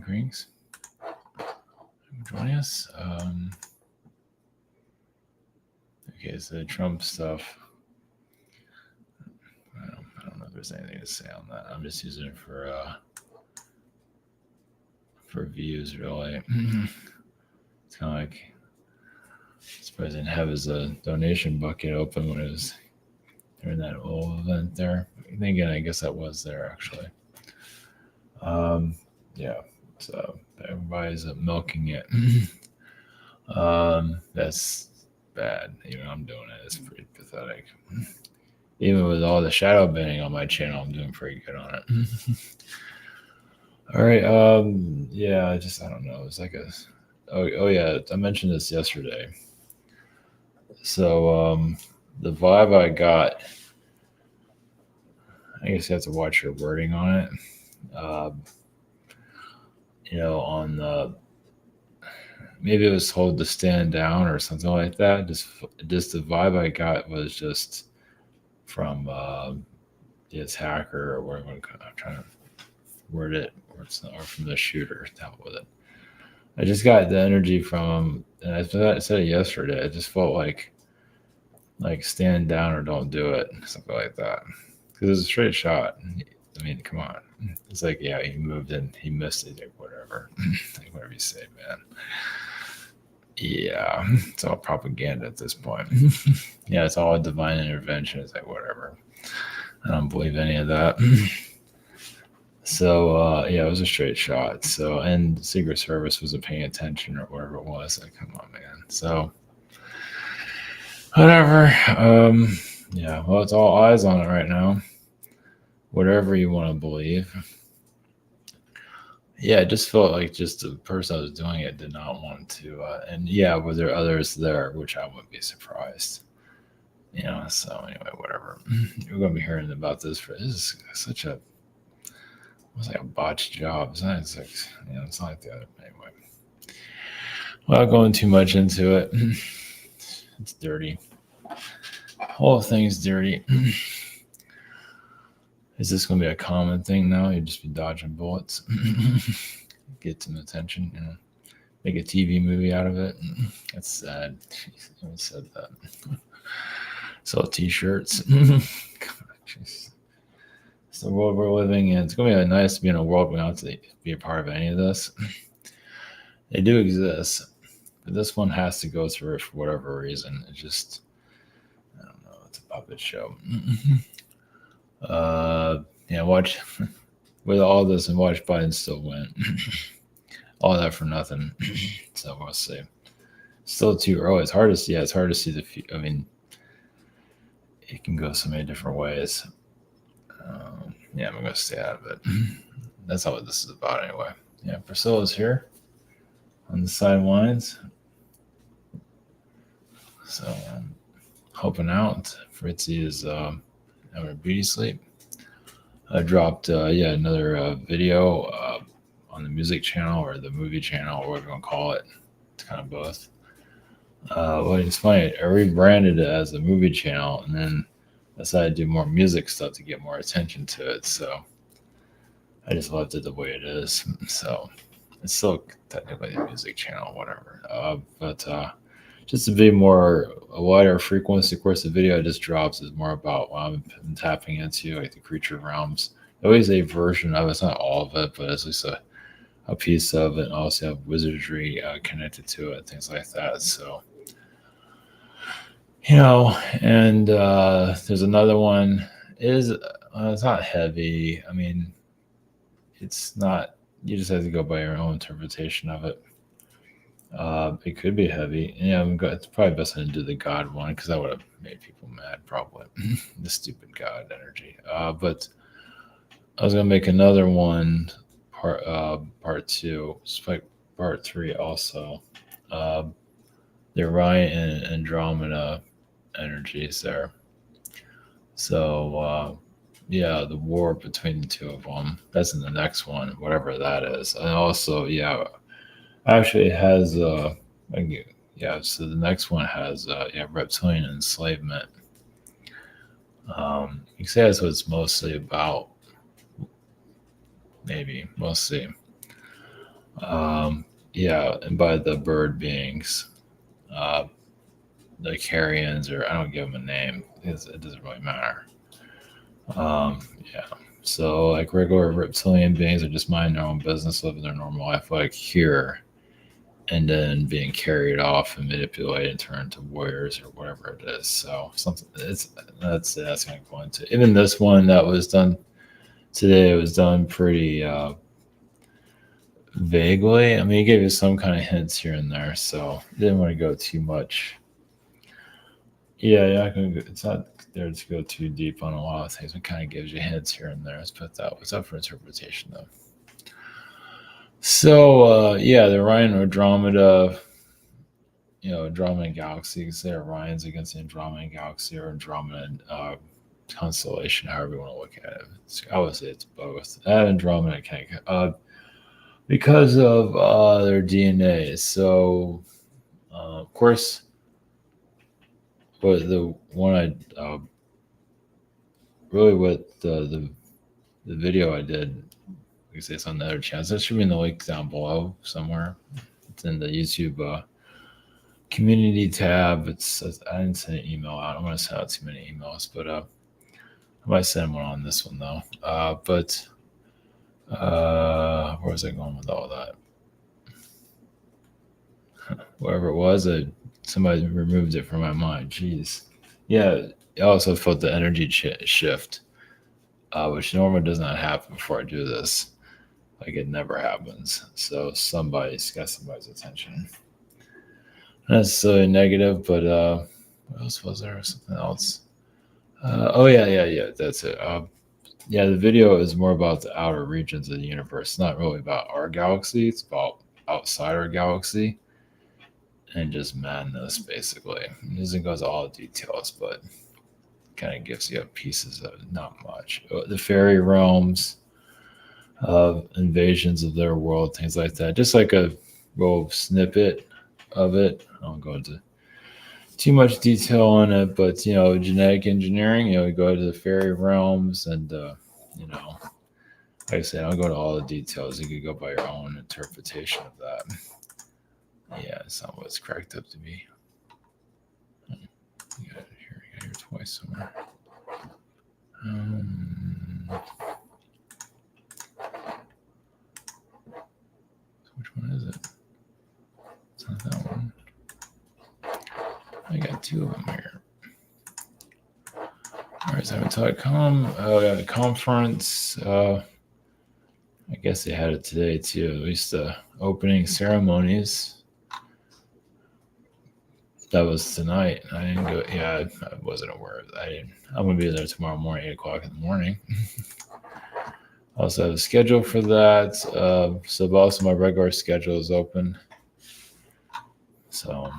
Greetings. Joining us. Okay, so Trump stuff. I don't know if there's anything to say on that. I'm just using it for views, really. It's kind of like surprised I didn't have his donation bucket open when it was during that whole event there. Again, I guess that was there actually. Yeah, so everybody's milking it. That's bad. Even I'm doing it. It's pretty pathetic. Even with all the shadow banning on my channel, I'm doing pretty good on it. All right. Yeah, I don't know. It's like oh yeah, I mentioned this yesterday. So the vibe I got, I guess you have to watch your wording on it. On the maybe it was told to stand down or something like that. Just the vibe I got was just from the attacker or whatever I'm trying to word it, or from the shooter dealt with it. I just got the energy from him, and I said it yesterday. I just felt like stand down or don't do it, something like that. Because it was a straight shot. I mean, come on. It's like, yeah, he moved and he missed it, like whatever. Like whatever you say, man. Yeah, it's all propaganda at this point. Yeah, it's all divine intervention. It's like whatever. I don't believe any of that. So yeah, it was a straight shot. So, and the Secret Service wasn't paying attention or whatever it was. Like, come on, man. So whatever. Yeah, well, it's all eyes on it right now. Whatever you want to believe. Yeah, it just felt like just the person that was doing it did not want to. And yeah, were there others there, which I wouldn't be surprised. So anyway, whatever. We're going to be hearing about this. This is such a, it's like a botched job. It's not like, it's not like the other. Anyway, without going too much into it, it's dirty. Whole thing's dirty. Is this going to be a common thing now? You'd just be dodging bullets, get some attention, make a TV movie out of it. That's sad. Jeez, I haven't said that. Sell T-shirts. It's the world we're living in. It's going to be nice to be in a world we don't have to be a part of any of this. They do exist, but this one has to go through it for whatever reason. It's just, I don't know. It's a puppet show. Watch with all this and watch Biden still win. All that for nothing. So we'll see. Still too early. It's hard to see. Yeah, it's hard to see I mean, it can go so many different ways. Yeah, I'm gonna stay out of it. That's not what this is about anyway. Yeah, Priscilla's here on the sidelines. So helping out. Fritzy is having a beauty sleep. I dropped another video on the music channel or the movie channel or whatever you want to call it. It's kind of both. Well, it's funny. I rebranded it as a movie channel and then decided to do more music stuff to get more attention to it. So I just left it the way it is. So it's still technically a music channel, whatever. But just to be a wider frequency. Of course, the video I just drops is more about what I'm tapping into, like the creature realms. Always a version of it. It's not all of it, but at least a piece of it. And also have wizardry connected to it, things like that. So, and there's another one. It's not heavy. I mean, it's not. You just have to go by your own interpretation of it. It could be heavy. Yeah, it's probably best to do the God one because that would have made people mad, probably. The stupid God energy. But I was gonna make another one, part 2, like part 3 also. The Orion and Andromeda energies there. So the war between the two of them. That's in the next one, whatever that is. And also, actually, it has so the next one has reptilian enslavement. You can say that's what it's mostly about. Maybe we'll see. Yeah, and by the bird beings, uh, the Carians, or I don't give them a name because it doesn't really matter. Yeah. So like regular reptilian beings are just minding their own business, living their normal life, like here, and then being carried off and manipulated and turned into warriors or whatever it is. So something that's going to go into even this one that was done today. It was done pretty vaguely. I mean, he gave you some kind of hints here and there, so didn't want to go too much. Yeah, it's not there to go too deep on a lot of things. It kind of gives you hints here and there. Let's put that. What's up for interpretation, though? So, yeah, the Orion Andromeda, Andromeda Galaxy. You can say Orion's against the Andromeda Galaxy or Andromeda constellation, however you want to look at it. I would say it's both. Andromeda because of their DNA. So, of course, but the one what the video I did, like I say, it's on the other channels. That should be in the link down below somewhere. It's in the YouTube community tab. I didn't send an email out. I don't want to send out too many emails, but I might send one on this one though. But where was I going with all that? Wherever it was, somebody removed it from my mind. Jeez. Yeah, I also felt the energy shift, which normally does not happen before I do this. Like it never happens. So somebody's got somebody's attention. Not necessarily negative, but what else was there? Something else. Oh yeah. That's it. Yeah, the video is more about the outer regions of the universe. It's not really about our galaxy. It's about outside our galaxy and just madness, basically. It doesn't go into all the details, but kind of gives you pieces of it. Not much. The fairy realms, invasions of their world, things like that. Just like a little snippet of it. I don't go into too much detail on it, but genetic engineering. We go to the fairy realms, and like I said, I don't go to all the details. You could go by your own interpretation of that. Yeah, it's not what it's cracked up to be. You got it here twice somewhere. Which one is it? It's not that one. I got two of them here. All right, so Cybertalk.com. Oh, yeah, the conference. I guess they had it today too. At least the opening ceremonies. That was tonight. I didn't go. Yeah, I wasn't aware of that. I'm gonna be there tomorrow morning, 8:00 in the morning. Also have a schedule for that. So also my regular schedule is open. So,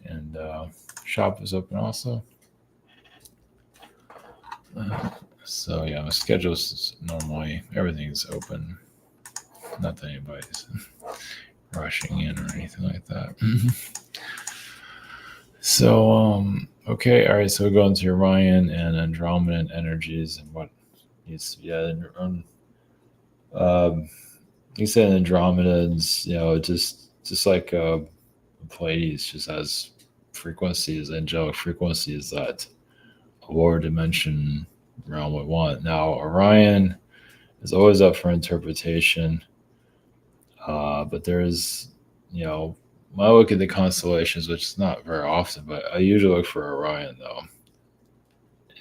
and shop is open also. So yeah, my schedule is normally everything's open. Not that anybody's rushing in or anything like that. So okay, all right. So we go into Orion and Andromeda energies and what needs. Yeah, you said Andromedans. Just like Pleiades, just has frequencies, angelic frequencies that a lower dimension realm would want. Now Orion is always up for interpretation, but there's when I look at the constellations, which is not very often, but I usually look for Orion though.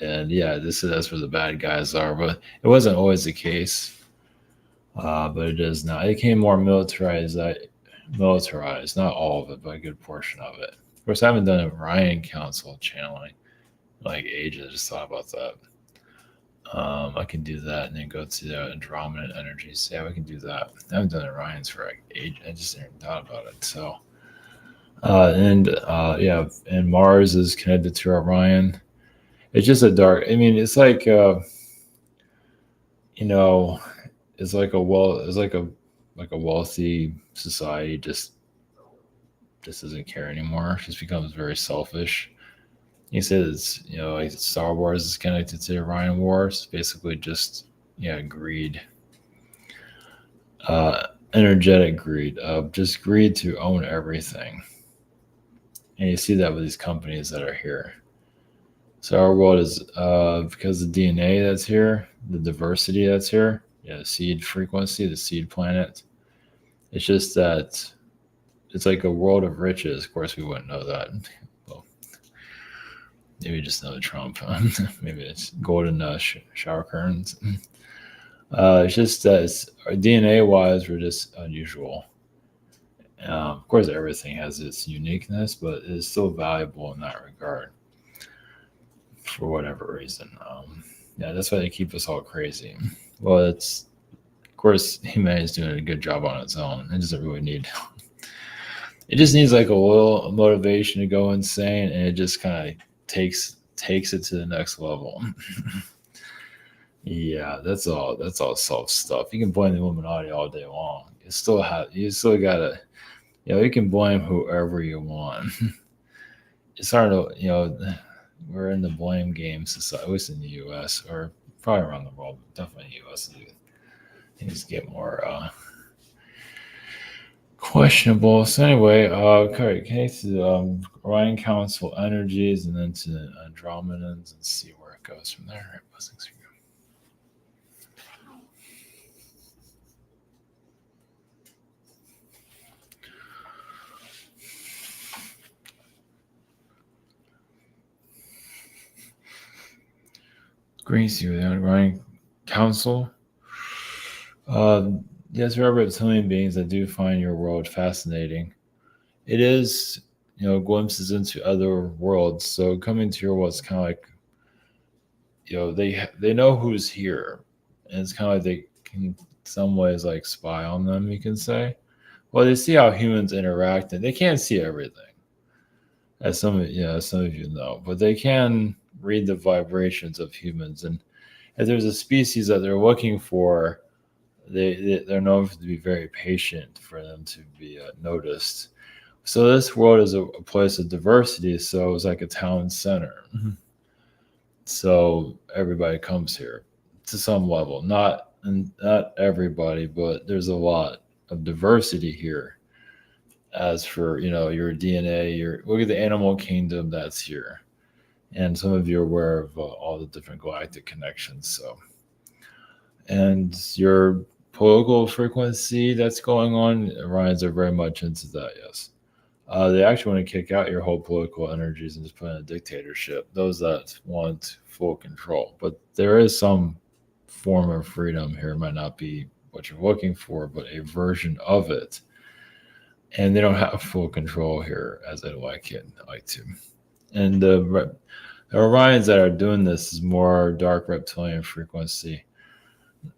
And yeah, that's where the bad guys are, but it wasn't always the case. But it is now. It became more militarized, not all of it, but a good portion of it. Of course, I haven't done a Orion Council channeling like ages. I just thought about that. I can do that and then go to the Andromeda energies. Yeah, we can do that. I haven't done Orion's for like ages. I just never thought about it. So, and Mars is connected to Orion. It's just a dark. I mean, it's like it's like a wealthy society just doesn't care anymore. Just becomes very selfish. He says, like Star Wars is connected to Orion Wars. Basically, just greed. energetic greed, just greed to own everything. And you see that with these companies that are here. So our world is because the DNA that's here, the diversity that's here, yeah, the seed frequency, the seed planet. It's just that it's like a world of riches. Of course, we wouldn't know that. Well, maybe just know Trump. Maybe it's golden shower curtains. It's just that DNA wise, we're just unusual. Of course, everything has its uniqueness, but it's still valuable in that regard for whatever reason. Yeah, that's why they keep us all crazy. Well, it's of course humanity is doing a good job on its own. It doesn't really need. It just needs like a little motivation to go insane, and it just kind of takes it to the next level. Yeah, that's all. That's all soft stuff. You can blame the Illuminati all day long. You still gotta. You can blame whoever you want. It's hard to. We're in the blame game society, at least in the U.S. or probably around the world, but definitely in the U.S. Things get more questionable. So anyway, okay, to Orion Council energies, and then to Andromedans, and see where it goes from there. Right, blessings for you. Greece, you the Orion Council. Yes, we are reptilian beings. I do find your world fascinating. It is, glimpses into other worlds. So coming to your world is kind of like, they know who's here, and it's kind of like they can, in some ways, like spy on them. You can say, well, they see how humans interact, and they can't see everything, as some of you know, but they can read the vibrations of humans, and if there's a species that they're looking for, they're known to be very patient for them to be noticed. So this world is a place of diversity. So it's like a town center. So everybody comes here to some level. Not everybody, but there's a lot of diversity here. As for your DNA, look at the animal kingdom that's here, and some of you are aware of all the different galactic connections. So, and your political frequency that's going on, Orions are very much into that. Yes, they actually want to kick out your whole political energies and just put in a dictatorship. Those that want full control, but there is some form of freedom here. It might not be what you're looking for, but a version of it. And they don't have full control here as they'd like to. And the Orions that are doing this is more dark reptilian frequency.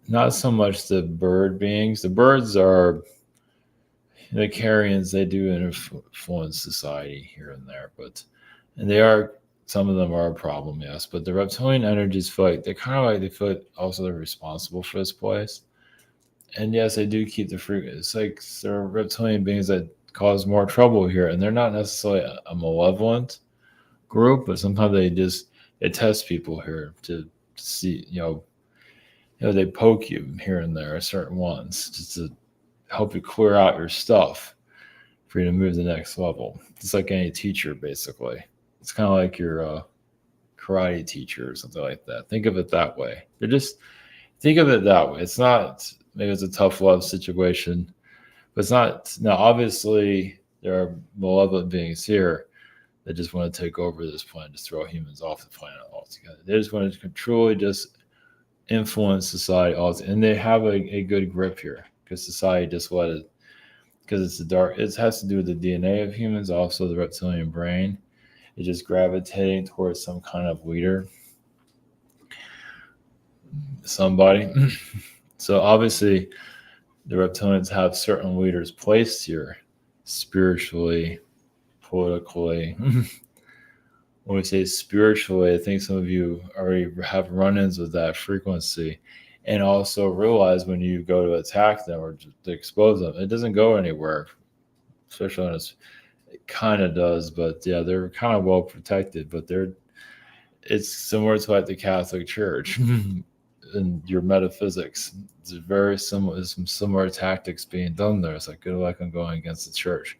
Not so much the bird beings. The birds are the carrions. They do influence society here and there, and some of them are a problem, yes. But the reptilian energies feel like they feel like also they're responsible for this place. And yes, they do keep the frequency. It's like there are reptilian beings that cause more trouble here, and they're not necessarily a malevolent group, but sometimes they test people here to see, they poke you here and there, certain ones, just to help you clear out your stuff for you to move to the next level. It's like any teacher, basically. It's kind of like your karate teacher or something like that. Think of it that way. Think of it that way. It's not, maybe it's a tough love situation, but it's not. Now, obviously, there are malevolent beings here that just want to take over this planet, just throw humans off the planet altogether. They just want to truly just influence society altogether. And they have a good grip here because society just let it, because it's the dark, it has to do with the DNA of humans, also the reptilian brain. It's just gravitating towards some kind of leader, somebody. So obviously, the reptilians have certain leaders placed here spiritually, politically. When we say spiritually, I think some of you already have run-ins with that frequency, and also realize when you go to attack them or to expose them, it doesn't go anywhere. Especially when it kind of does, but yeah, they're kind of well protected. But it's similar to like the Catholic Church. in your metaphysics. It's very similar. There's some similar tactics being done there. It's like, good luck on going against the church.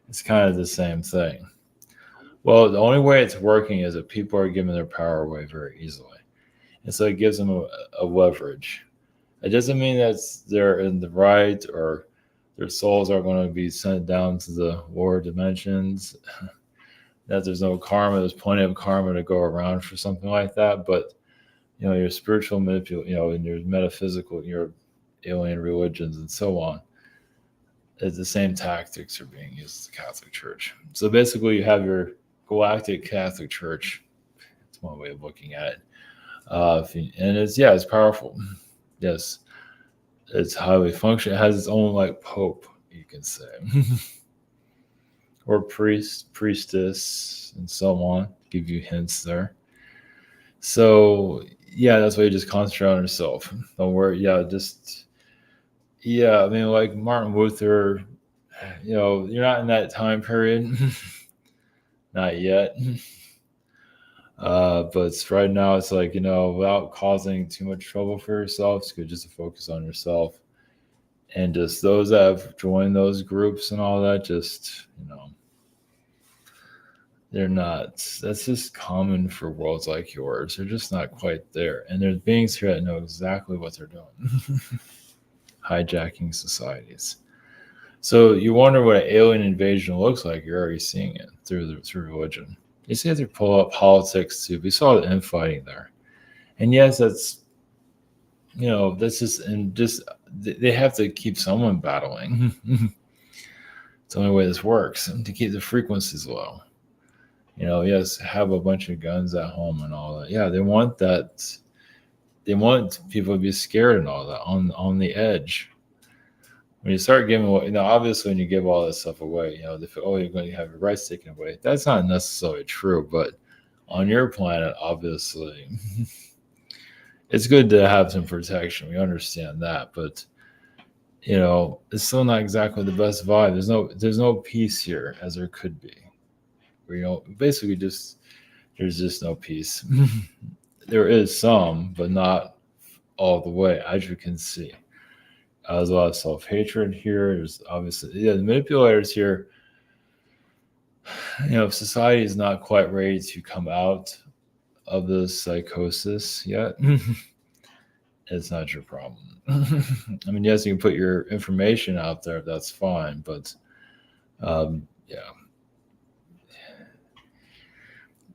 It's kind of the same thing. Well, the only way it's working is that people are giving their power away very easily. And so it gives them a leverage. It doesn't mean that they're in the right or their souls are going to be sent down to the lower dimensions, that there's no karma. There's plenty of karma to go around for something like that. But, your spiritual and your metaphysical, your alien religions and so on, the same tactics are being used in the Catholic Church. So basically you have your Galactic Catholic Church. It's one way of looking at it. And it's powerful. Yes. It's highly functional. It has its own like pope, you can say. Or priest, priestess, and so on. Give you hints there. So that's why you just concentrate on yourself. Don't worry. I mean, like Martin Luther, you're not in that time period. Not yet. But right now it's like, without causing too much trouble for yourself, it's good just to focus on yourself. And just those that have joined those groups and all that, just, they're not, that's just common for worlds like yours. They're just not quite there. And there's beings here that know exactly what they're doing. Hijacking societies. So you wonder what an alien invasion looks like. You're already seeing it through religion. You see it through politics too. We saw the infighting there. And yes, that's, that's just they have to keep someone battling. It's the only way this works, and to keep the frequencies low. Yes, have a bunch of guns at home and all that. Yeah, they want that. They want people to be scared and all that, on the edge. When you start giving away, obviously when you give all this stuff away, they feel, you're going to have your rights taken away. That's not necessarily true, but on your planet, obviously, it's good to have some protection. We understand that, but it's still not exactly the best vibe. There's no peace here as there could be. Where, basically there's just no peace. There is some, but not all the way, as you can see. There's a lot of self-hatred here. There's obviously, the manipulators here, if society is not quite ready to come out of this psychosis yet, it's not your problem. I mean, yes, you can put your information out there. That's fine. But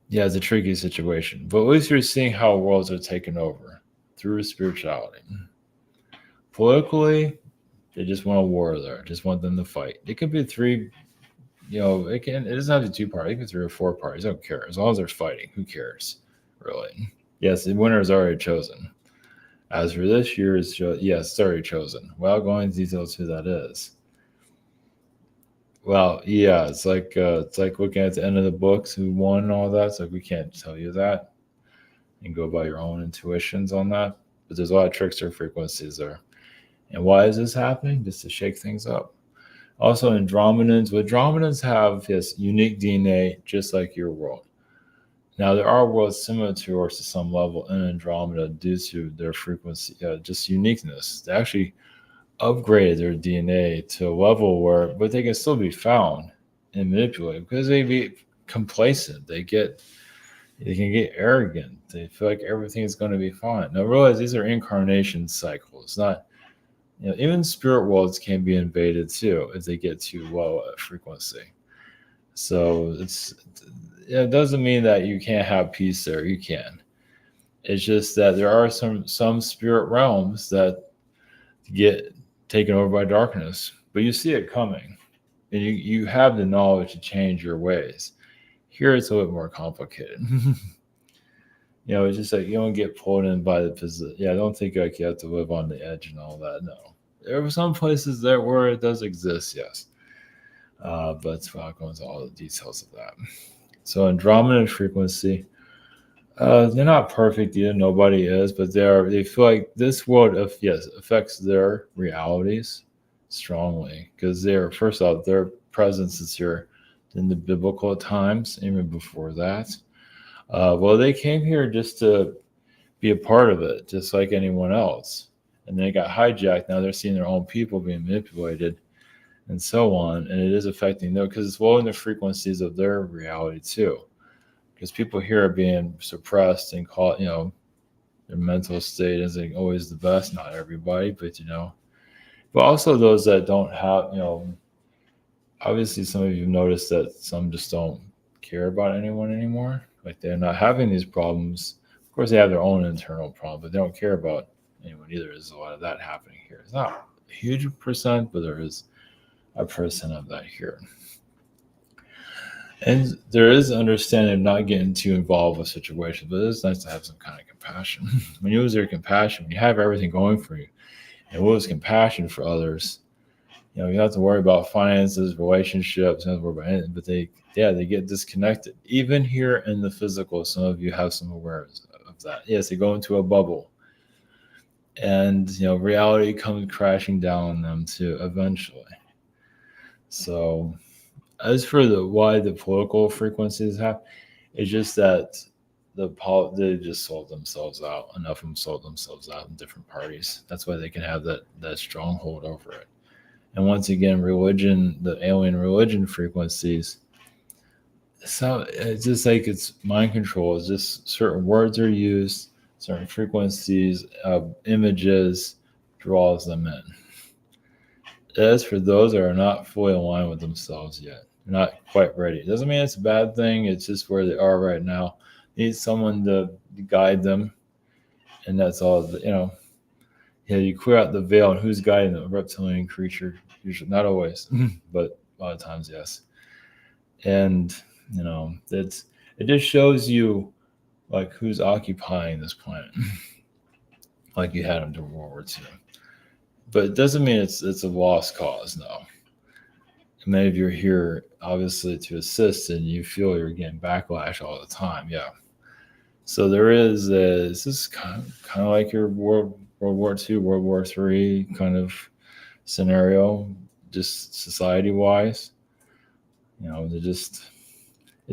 it's a tricky situation. But at least you're seeing how worlds are taken over through spirituality. Politically, they just want a war there. Just want them to fight. It could be three, it doesn't have to be two parties. It could be 3 or 4 parties. I don't care. As long as they're fighting, who cares, really? Yes, the winner is already chosen. As for this year's show, yes, it's already chosen. Without going into details who that is. Well, yeah, it's like looking at the end of the books, who won and all that. It's like we can't tell you that. You can go by your own intuitions on that. But there's a lot of trickster frequencies there. And why is this happening? Just to shake things up. Also, Andromedans. What Andromedans have is unique DNA, just like your world. Now, there are worlds similar to yours to some level in Andromeda due to their frequency, just uniqueness. They actually upgraded their DNA to a level but they can still be found and manipulated because they be complacent. They can get arrogant. They feel like everything is going to be fine. Now, realize these are incarnation cycles. It's not, even spirit worlds can be invaded too if they get too low a frequency. So it doesn't mean that you can't have peace there. You can. It's just that there are some spirit realms that get taken over by darkness, but you see it coming, and you have the knowledge to change your ways. Here, it's a little bit more complicated. It's just like you don't get pulled in by the position. I don't think like you have to live on the edge and all that. No, there are some places there where it does exist, yes, but I'll go into all the details of that. So Andromeda frequency, they're not perfect either. Nobody is, but they feel like this world affects their realities strongly because first off, their presence is here in the biblical times, even before that. They came here just to be a part of it, just like anyone else. And they got hijacked. Now they're seeing their own people being manipulated and so on. And it is affecting them because it's lowering the frequencies of their reality too. Because people here are being suppressed and called, their mental state isn't always the best. Not everybody, but also those that don't have, obviously some of you have noticed that some just don't care about anyone anymore. Like they're not having these problems. Of course, they have their own internal problem, but they don't care about anyone either. There's a lot of that happening here. It's not a huge percent, but there is a percent of that here. And there is understanding of not getting too involved with situations, but it's nice to have some kind of compassion. When you lose your compassion, when you have everything going for you, and lose compassion for others, you don't have to worry about finances, relationships, you don't have to worry about anything, but they get disconnected. Even here in the physical, some of you have some awareness of that. Yes, they go into a bubble. And reality comes crashing down on them too eventually. So as for why the political frequencies have, it's just that they just sold themselves out. Enough of them sold themselves out in different parties. That's why they can have that stronghold over it. And once again, religion, the alien religion frequencies. So it's just like it's mind control. It's just certain words are used, certain frequencies of images draws them in. As for those that are not fully aligned with themselves yet, they're not quite ready. It doesn't mean it's a bad thing. It's just where they are right now. Need someone to guide them, and that's all. You clear out the veil, and who's guiding them? A reptilian creature, usually not always, but a lot of times, yes. And it just shows you like who's occupying this planet, like you had them during World War II. But it doesn't mean it's a lost cause, no. Many of you are here obviously to assist, and you feel you're getting backlash all the time, yeah. So there is this is kind of like your World War II, World War III kind of scenario, just society-wise. It's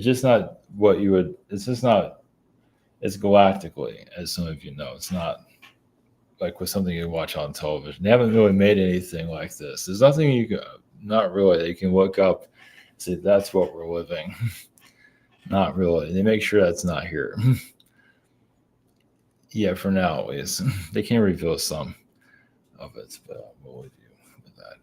just not what you would. It's just not. It's galactically, as some of you know. It's not like with something you watch on television. They haven't really made anything like this. There's nothing you can, not really, that you can look up and say, that's what we're living. Not really. They make sure that's not here. Yeah, for now at least. They can reveal some of it, but we'll leave you with that.